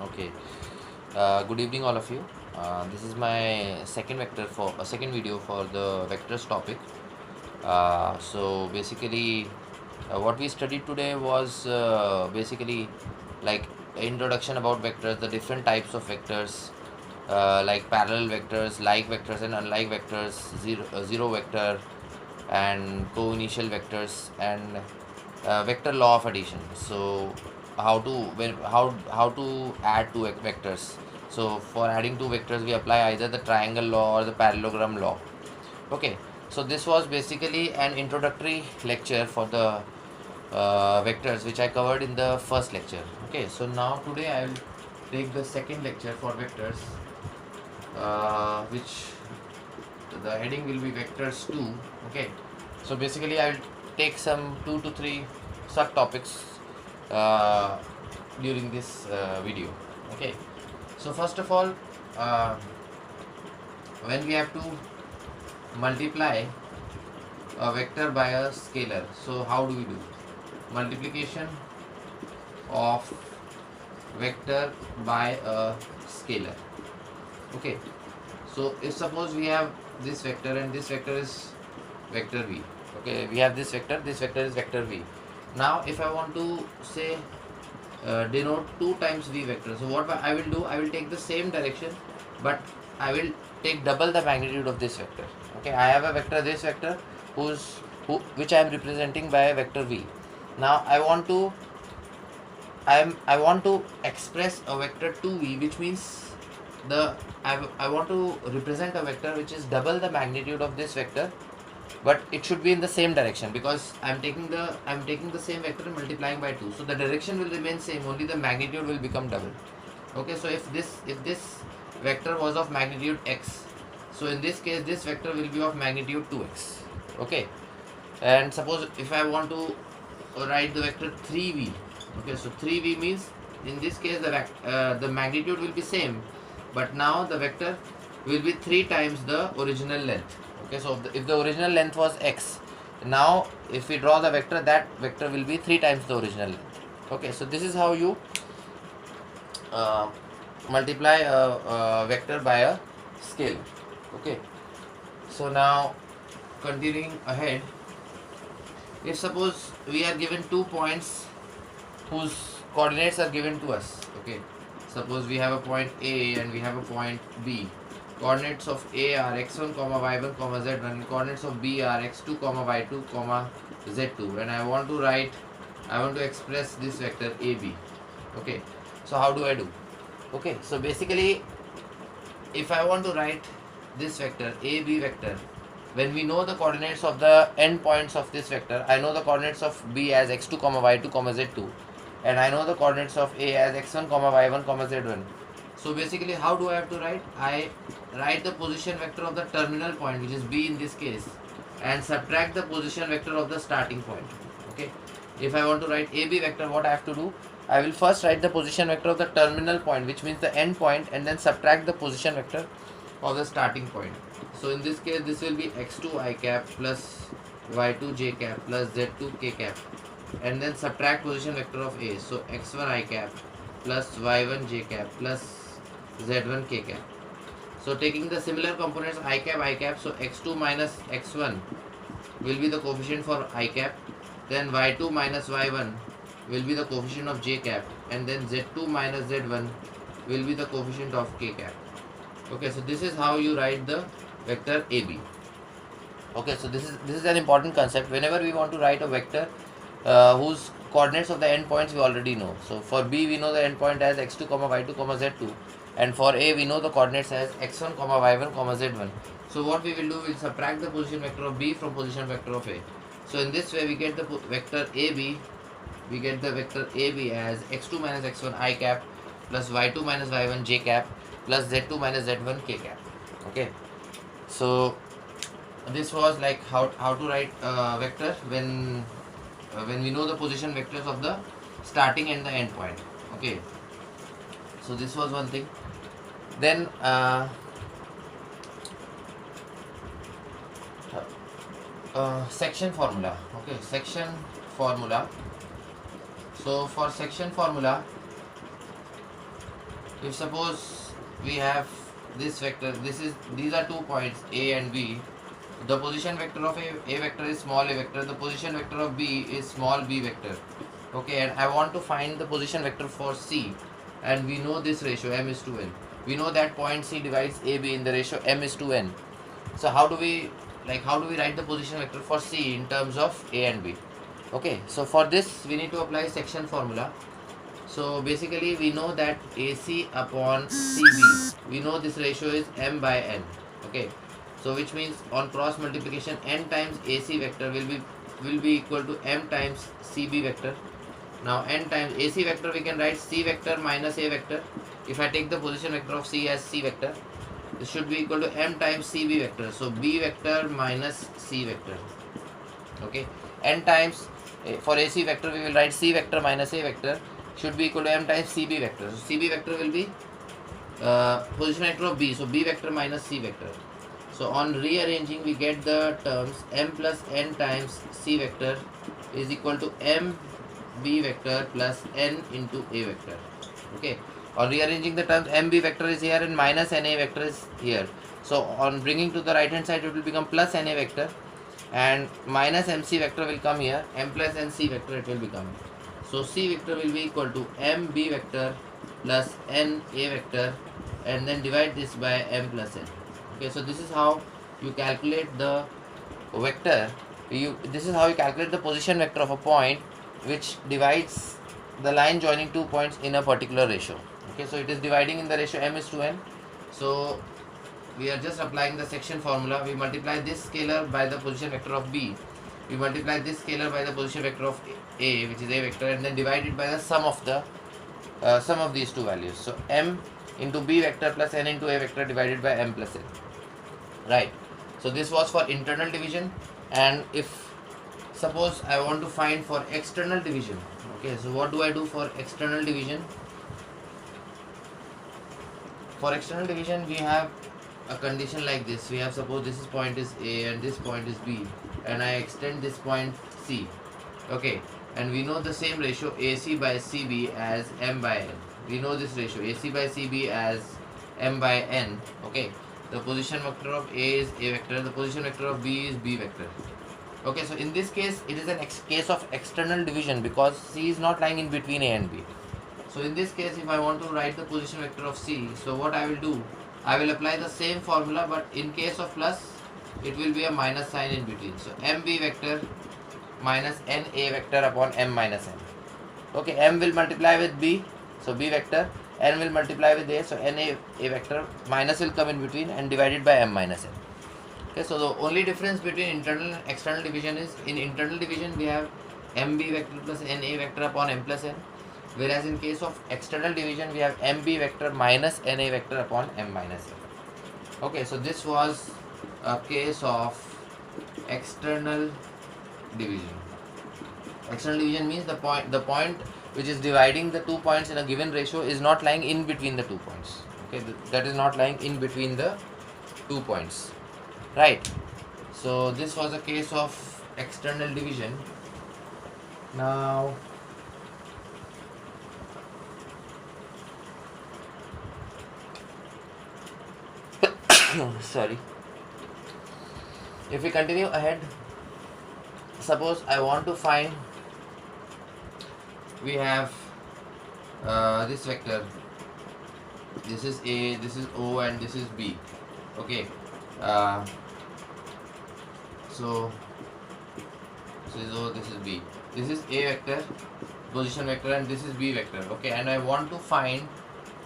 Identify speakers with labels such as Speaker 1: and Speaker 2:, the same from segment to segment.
Speaker 1: Okay. Good evening, all of you. This is my second video for the vectors topic. So basically, what we studied today was basically like introduction about vectors, the different types of vectors, like parallel vectors, like vectors, and unlike vectors, zero vector, and co-initial vectors, and vector law of addition. So how to add two vectors. So for adding two vectors, we apply either the triangle law or the parallelogram law. Okay, so this was basically an introductory lecture for the vectors, which I covered in the first lecture. Okay, so now today I will take the second lecture for vectors, which the heading will be vectors 2. Okay, so basically I will take some 2 to 3 subtopics uh, during this video. Okay, so first of all, uh, when we have to multiply a vector by a scalar, so how do we do multiplication of vector by a scalar? Okay, so if suppose we have this vector and this vector is vector v. Okay, we have this vector is vector v. Now if I want to say denote 2 times v vector, so what I will do, I will take the same direction, but I will take double the magnitude of this vector. Okay, I have a vector, this vector, which I am representing by a vector v. Now I want to express a vector 2v, which means I want to represent a vector which is double the magnitude of this vector, but it should be in the same direction, because I'm taking the same vector and multiplying by 2, so the direction will remain same, only the magnitude will become double. Okay, so if this vector was of magnitude x, so in this case this vector will be of magnitude 2x. Okay, and suppose if I want to write the vector 3v. Okay, so 3v means in this case the magnitude will be same, but now the vector will be 3 times the original length. Okay, so if the original length was x, now if we draw the vector, that vector will be 3 times the original length. Okay, so this is how you multiply a vector by a scalar. Okay, so now continuing ahead, if suppose we are given 2 points whose coordinates are given to us. Okay, suppose we have a point A and we have a point B. Coordinates of A are x1, y1, z1, and coordinates of B are x2, y2, z2, and I want to express this vector AB. Okay, so how do I do? Okay, so basically, if I want to write this vector AB vector, when we know the coordinates of the end points of this vector, I know the coordinates of B as x2, y2, z2, and I know the coordinates of A as x1, y1, z1. So basically, how do I have to write? I write the position vector of the terminal point, which is B in this case, and subtract the position vector of the starting point. Okay, if I want to write AB vector, what I have to do? I will first write the position vector of the terminal point, which means the end point, and then subtract the position vector of the starting point. So in this case, this will be x2 I cap plus y2 j cap plus z2 k cap, and then subtract position vector of A. So x1 I cap plus y1 j cap plus z1 k cap. So taking the similar components I cap, so x2 minus x1 will be the coefficient for I cap, then y2 minus y1 will be the coefficient of j cap, and then z2 minus z1 will be the coefficient of k cap. Okay, so this is how you write the vector AB. Okay, so this is an important concept. Whenever we want to write a vector whose coordinates of the endpoints we already know. So for B we know the endpoint as x2, y2, z2, and for A we know the coordinates as x1, y1, z1. So what we will do, we'll subtract the position vector of B from position vector of A. So in this way we get the vector AB. We get the vector AB as x2 minus x1 I cap plus y2 minus y1 j cap plus z2 minus z1 k cap. Okay, so this was like how to write a vector when we know the position vectors of the starting and the end point. Okay, so this was one thing. Then section formula. Okay, section formula. So for section formula, if suppose we have this vector, these are 2 points A and B. The position vector of a vector is small a vector, the position vector of B is small b vector. Okay, and I want to find the position vector for C, and we know this ratio m is to n. We know that point C divides AB in the ratio m is to n. So how do we write the position vector for C in terms of A and B? Okay, so for this we need to apply section formula. So basically we know that AC upon CB, we know this ratio is m by n. Okay, so which means on cross multiplication n times AC vector will be equal to m times CB vector. Now n times AC vector we can write C vector minus A vector. If I take the position vector of C as C vector, this should be equal to m times CB vector. So B vector minus C vector. Okay, n times for AC vector we will write C vector minus A vector should be equal to m times CB vector. So CB vector will be position vector of B. So B vector minus C vector. So on rearranging we get the terms m plus n times C vector is equal to m B vector plus n into A vector. Okay. On rearranging the terms, mb vector is here and minus na vector is here. So on bringing to the right hand side, it will become plus na vector, and minus mc vector will come here. M plus nc vector it will become. So c vector will be equal to mb vector plus na vector, and then divide this by m plus n. Okay, so this is how you calculate the vector. This is how you calculate the position vector of a point which divides the line joining 2 points in a particular ratio. Okay, so it is dividing in the ratio m is to n. So we are just applying the section formula. We multiply this scalar by the position vector of B. We multiply this scalar by the position vector of A, which is A vector, and then divide it by the sum of these two values. So m into B vector plus n into A vector divided by m plus n. Right. So this was for internal division, and if suppose I want to find for external division. Okay, so what do I do for external division? For external division, we have a condition like this. We have, suppose this point is A and this point is B, and I extend this point C. Okay, and we know the same ratio AC by CB as m by n. We know this ratio AC by CB as m by n. Okay, the position vector of A is A vector, the position vector of B is B vector. Okay, so in this case, it is an case of external division because C is not lying in between A and B. So in this case, if I want to write the position vector of C, so what I will do, I will apply the same formula, but in case of plus, it will be a minus sign in between. So mb vector minus na vector upon m minus n. Okay, m will multiply with b, so b vector, n will multiply with a, so na a vector, minus will come in between and divided by m minus n. Okay, so the only difference between internal and external division is, in internal division we have mb vector plus na vector upon m plus n, whereas in case of external division we have mb vector minus na vector upon m minus n. Okay, so this was a case of external division. External division means the point which is dividing the 2 points in a given ratio is not lying in between the 2 points. Okay, that is not lying in between the 2 points. Right. So this was a case of external division. Now sorry, if we continue ahead, suppose I want to find, we have this vector, this is A, this is O, and this is B. Okay, so this is O, this is B, this is A vector, position vector, and this is B vector. Okay, and I want to find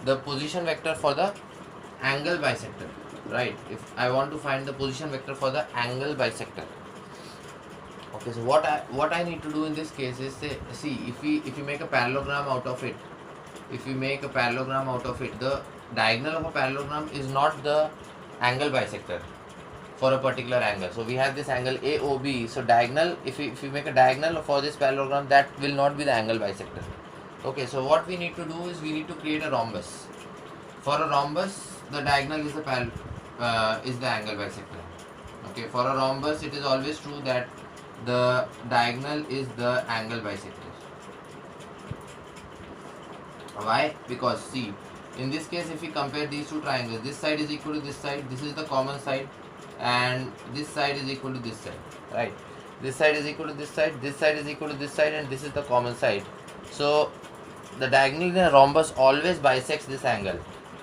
Speaker 1: the position vector for the angle bisector. Right, if I want to find the position vector for the angle bisector. Okay, so what I need to do in this case is say, see, if we make a parallelogram out of it, the diagonal of a parallelogram is not the angle bisector for a particular angle. So we have this angle AOB. So diagonal, if we make a diagonal for this parallelogram, that will not be the angle bisector. Okay, so what we need to do is we need to create a rhombus. For a rhombus, the diagonal is the angle bisector. Okay, for a rhombus, it is always true that the diagonal is the angle bisector. Why? Because see, in this case, if we compare these two triangles, this side is equal to this side, this is the common side, and this side is equal to this side, right? This side is equal to this side is equal to this side, and this is the common side. So the diagonal in a rhombus always bisects this angle,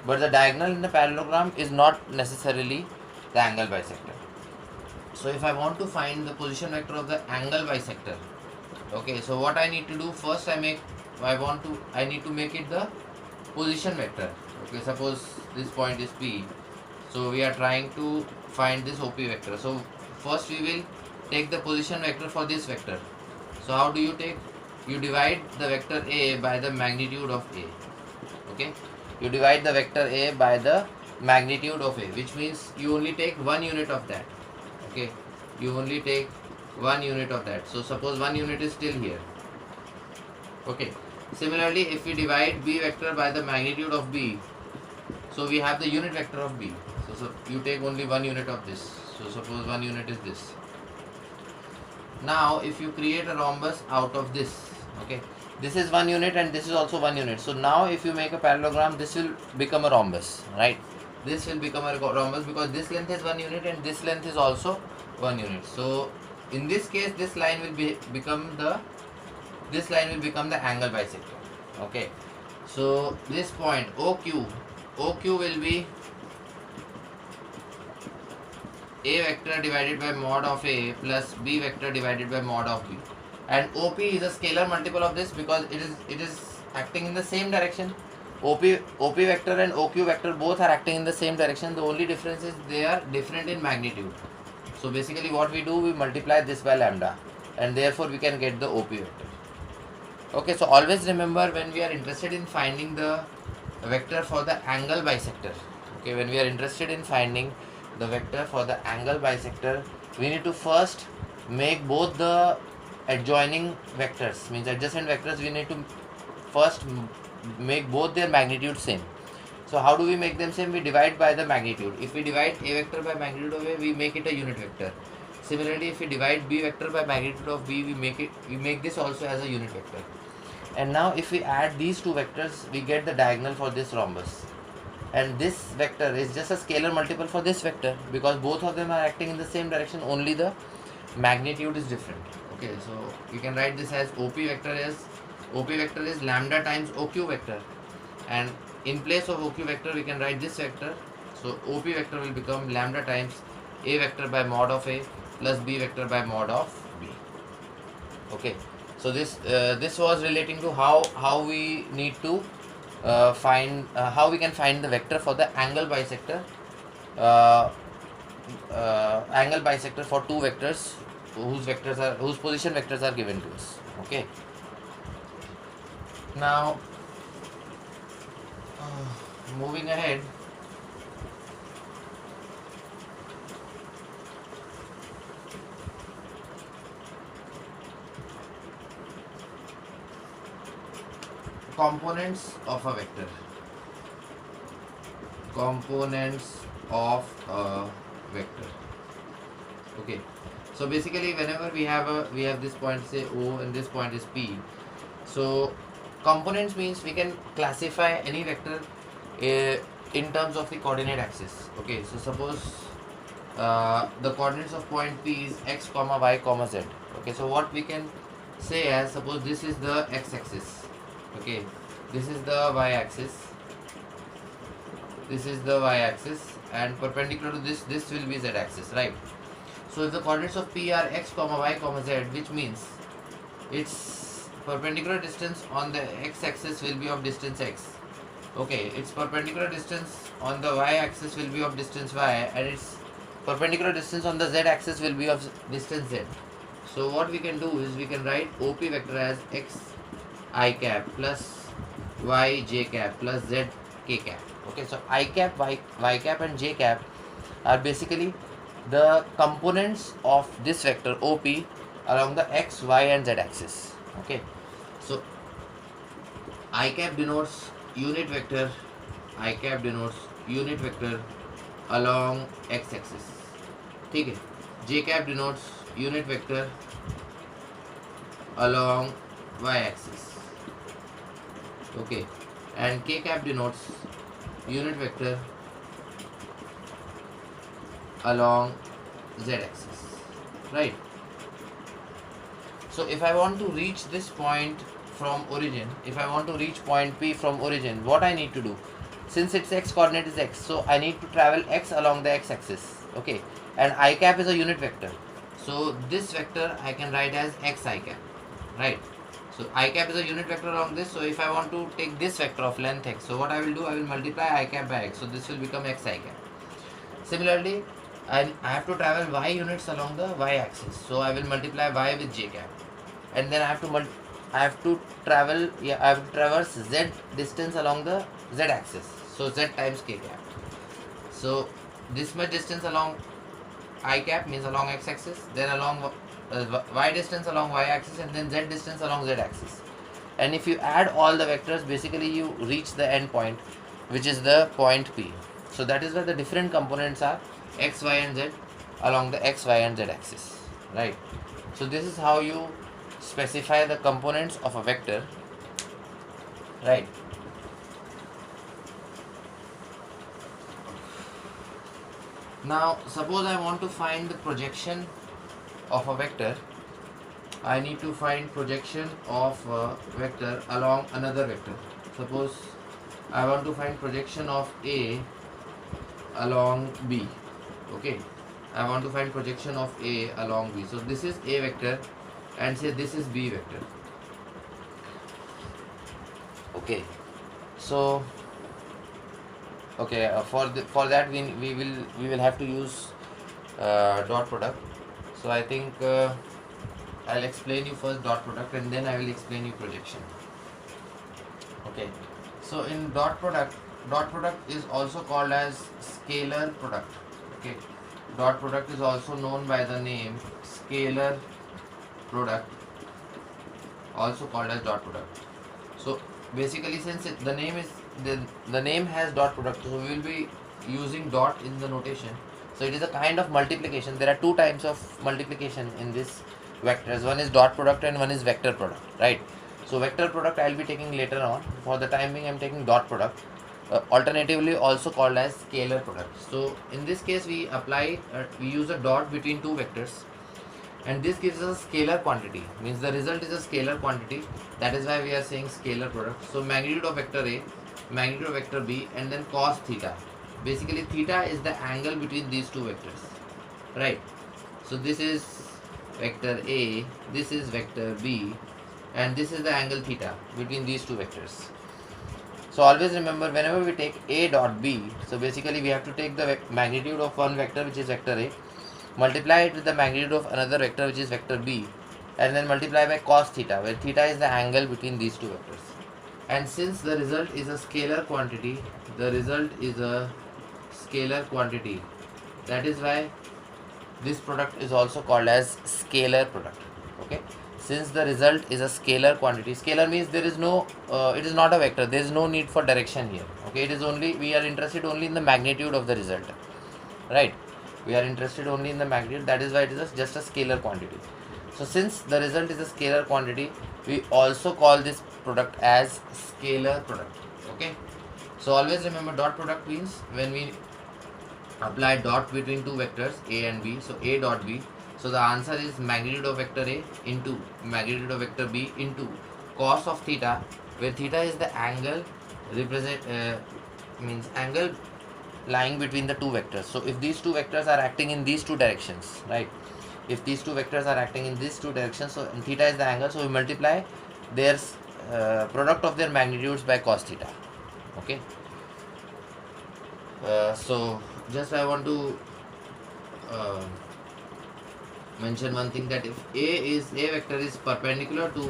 Speaker 1: but the diagonal in the parallelogram is not necessarily the angle bisector. So if I want to find the position vector of the angle bisector, okay, so what I need to do first, I need to make it the position vector. Okay, suppose this point is P, so we are trying to find this OP vector. So first we will take the position vector for this vector. So how do you take? You divide the vector A by the magnitude of A. Okay, you divide the vector A by the magnitude of A, which means you only take 1 unit of that. Okay, you only take 1 unit of that. So suppose 1 unit is still here. Okay, similarly, if we divide B vector by the magnitude of B, so we have the unit vector of B. So you take only 1 unit of this. So suppose 1 unit is this. Now if you create a rhombus out of this, okay, this is 1 unit and this is also 1 unit. So now if you make a parallelogram, this will become a rhombus, right? This will become a rhombus because this length is 1 unit and this length is also 1 unit. So in this case, this line will become the angle bisector. Okay, so this point OQ will be A vector divided by mod of A plus B vector divided by mod of B, and OP is a scalar multiple of this because it is acting in the same direction. OP vector and OQ vector both are acting in the same direction. The only difference is they are different in magnitude. So basically what we do, we multiply this by lambda, and therefore we can get the OP vector. Okay, so always remember, when we are interested in finding the vector for the angle bisector, okay, when we are interested in finding the vector for the angle bisector, we need to first make both the adjoining vectors, means adjacent vectors, we need to first make both their magnitude same. So how do we make them same? We divide by the magnitude. If we divide A vector by magnitude of A, we make it a unit vector. Similarly, if we divide B vector by magnitude of B, we make this also as a unit vector. And now if we add these two vectors, we get the diagonal for this rhombus. And this vector is just a scalar multiple for this vector because both of them are acting in the same direction, only the magnitude is different. Okay, so you can write this as OP vector is lambda times OQ vector, and in place of OQ vector we can write this vector. So OP vector will become lambda times A vector by mod of A plus B vector by mod of B. Okay, so this was relating to how we need to how we can find the vector for the angle bisector for two vectors whose position vectors are given to us. Okay, now moving ahead, components of a vector. Okay, so basically whenever we have this point, say O, and this point is P, so components means we can classify any vector in terms of the coordinate axis. Okay, so suppose the coordinates of point P is x, y, z. Okay, so what we can say as, suppose this is the x-axis. Okay, this is the y-axis, and perpendicular to this will be z-axis, right? So if the coordinates of P are x, y, z, which means its perpendicular distance on the x-axis will be of distance x. Okay, its perpendicular distance on the y-axis will be of distance y, and its perpendicular distance on the z-axis will be of distance z. So what we can do is we can write OP vector as x I cap plus y j cap plus z k cap. Okay, so I cap, y cap and j cap are basically the components of this vector OP along the x, y and z axis. Okay, so I cap denotes unit vector along x axis. Okay, j cap denotes unit vector along y axis. Okay, and k cap denotes unit vector along z axis, right? So if I want to reach this point from origin, if I want to reach point P from origin, what I need to do? Since its x coordinate is x, so I need to travel x along the x axis, okay? And I cap is a unit vector, so this vector I can write as x I cap, right? So I cap is a unit vector along this, so if I want to take this vector of length x, so what I will do, I will multiply I cap by x, so this will become x I cap. Similarly, I have to travel y units along the y axis, so I will multiply y with j cap, and then I have to traverse z distance along the z axis, so z times k cap. So this much distance along I cap means along x axis, then along y distance along y axis, and then z distance along z axis. And if you add all the vectors, basically you reach the end point, which is the point P. So that is where the different components are x, y and z along the x, y and z axis, right? So this is how you specify the components of a vector, right? Now suppose I want to find the projection of a vector. I need to find projection of a vector along another vector. Suppose I want to find projection of A along B, okay? I want to find projection of A along B. So this is A vector and say this is B vector, okay? So okay, for that we will have to use dot product. So I think I'll explain you first dot product and then I will explain you projection, okay? So in dot product is also called as scalar product, okay? Dot product is also known by the name scalar product, also called as dot product. So basically, since the name has dot product, so we will be using dot in the notation. So it is a kind of multiplication. There are two types of multiplication in this vectors. One is dot product and one is vector product, right? So vector product I will be taking later on. For the time being I am taking dot product, alternatively also called as scalar product. So in this case we use a dot between two vectors, and this gives us a scalar quantity, means the result is a scalar quantity. That is why we are saying scalar product. So magnitude of vector A, magnitude of vector B, and then cos theta. Basically theta is the angle between these two vectors, right? So this is vector A, this is vector B, and this is the angle theta between these two vectors. So always remember, whenever we take A dot B, so basically we have to take the magnitude of one vector, which is vector A, multiply it with the magnitude of another vector, which is vector B, and then multiply by cos theta, where theta is the angle between these two vectors. And since the result is a scalar quantity, that is why this product is also called as scalar product, okay? Since the result is a scalar quantity, scalar means there is no it is not a vector, there is no need for direction here, okay? It is only, we are interested only in the magnitude of the result, right? We are interested only in the magnitude. That is why it is just a scalar quantity. So since the result is a scalar quantity, we also call this product as scalar product, okay? So always remember, dot product means when we apply dot between two vectors A and B, so A dot B, so the answer is magnitude of vector A into magnitude of vector B into cos of theta, where theta is the angle means angle lying between the two vectors. So if these two vectors are acting in these two directions, right? If these two vectors are acting in these two directions, so theta is the angle, so we multiply their product of their magnitudes by cos theta, okay? So just I want to mention one thing, that if A vector is perpendicular to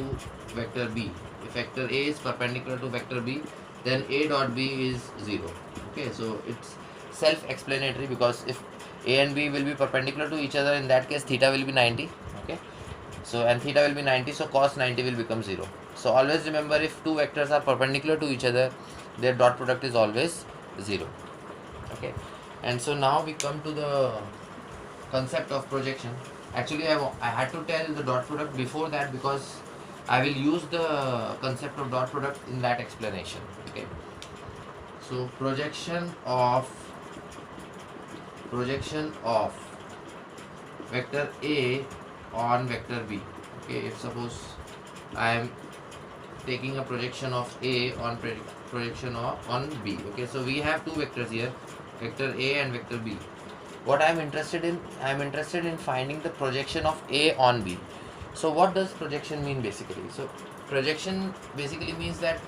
Speaker 1: vector B, if vector A is perpendicular to vector B, then A dot B is 0, okay? So it's self-explanatory, because if A and B will be perpendicular to each other, in that case theta will be 90, okay? So and theta will be 90, so cos 90 will become 0. So always remember, if two vectors are perpendicular to each other, their dot product is always 0, okay? And so now we come to the concept of projection. Actually I had to tell the dot product before that, because I will use the concept of dot product in that explanation, okay? So projection of vector A on vector B. Okay, if suppose I am taking a projection of A on projection on B. Okay, so we have two vectors here, vector A and vector B. What I am interested in finding the projection of A on B. So what does projection mean basically? So projection basically means that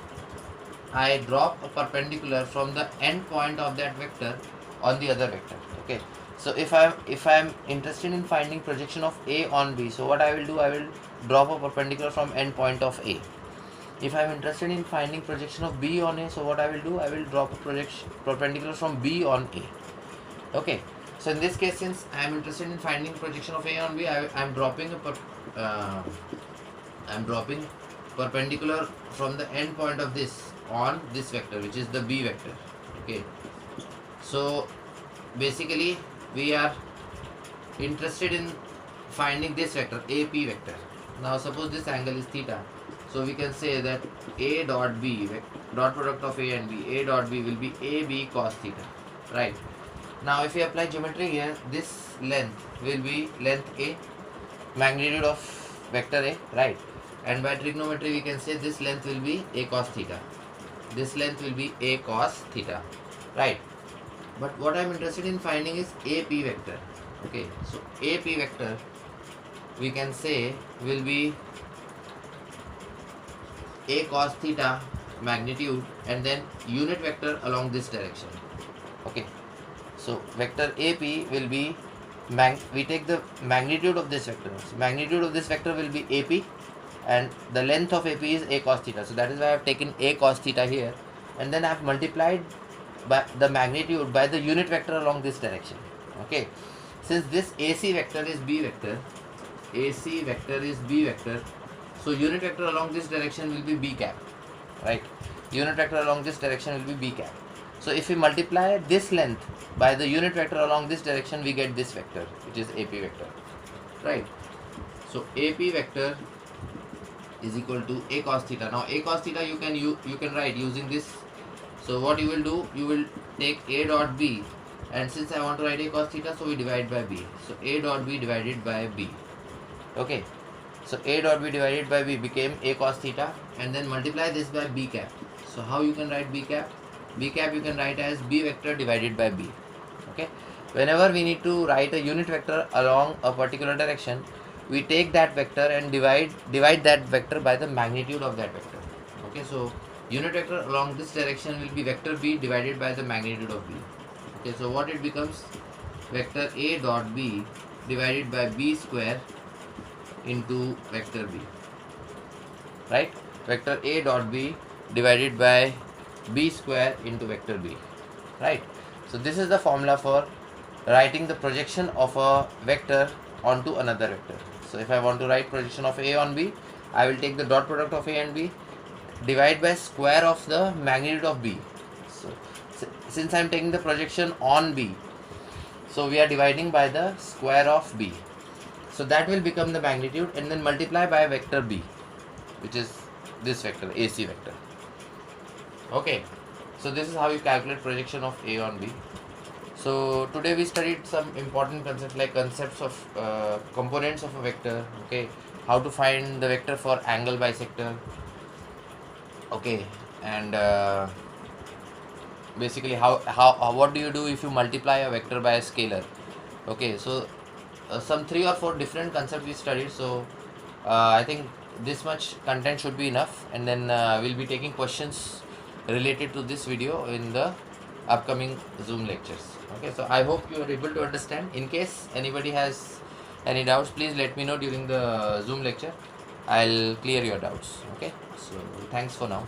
Speaker 1: I drop a perpendicular from the end point of that vector on the other vector. Okay, so if I'm interested in finding projection of A on B, so what I will do, I will drop a perpendicular from end point of A. If I am interested in finding projection of B on A, so what I will do, I will drop a perpendicular from B on A. Okay, so in this case, since I am interested in finding projection of A on B, I am dropping perpendicular from the end point of this on this vector, which is the B vector. Okay, so basically we are interested in finding this vector, AP vector. Now suppose this angle is theta, so we can say that A dot B, dot product of A and B, A dot B will be AB cos theta, right? Now if we apply geometry here, this length will be length A, magnitude of vector A, right? And by trigonometry we can say this length will be A cos theta, this length will be A cos theta, right? But what I am interested in finding is AP vector. Okay, so AP vector we can say will be A cos theta magnitude and then unit vector along this direction. Okay, so vector AP will be we take the magnitude of this vector. So magnitude of this vector will be AP and the length of AP is A cos theta. So that is why I have taken A cos theta here, and then I have multiplied by the magnitude by the unit vector along this direction. Okay, since this AC vector is B vector, so unit vector along this direction will be B cap, right? Unit vector along this direction will be B cap. So if we multiply this length by the unit vector along this direction, we get this vector, which is AP vector, right? So AP vector is equal to A cos theta. Now A cos theta you can write using this. So what you will do, you will take A dot B, and since I want to write A cos theta, so we divide by B. So A dot B divided by B. Okay, so A dot B divided by B became A cos theta, and then multiply this by B cap. So how you can write B cap? B cap you can write as B vector divided by B. Okay, whenever we need to write a unit vector along a particular direction, we take that vector and divide that vector by the magnitude of that vector. Okay, so unit vector along this direction will be vector B divided by the magnitude of B. Okay, so what it becomes? Vector A dot B divided by B square into vector B, right? Vector A dot B divided by B square into vector B, right? So this is the formula for writing the projection of a vector onto another vector. So if I want to write projection of A on B, I will take the dot product of A and B, divide by square of the magnitude of B. So since I am taking the projection on B, so we are dividing by the square of B. So that will become the magnitude, and then multiply by vector B, which is this vector, AC vector. Okay, so this is how you calculate projection of A on B. So today we studied some important concepts like concepts of components of a vector. Okay, how to find the vector for angle bisector. Okay, and basically how what do you do if you multiply a vector by a scalar. Okay, so some 3 or 4 different concepts we studied. So I think this much content should be enough, and then we'll be taking questions related to this video in the upcoming Zoom lectures. Okay, so I hope you are able to understand. In case anybody has any doubts, please let me know during the Zoom lecture. I'll clear your doubts. Okay, so thanks for now.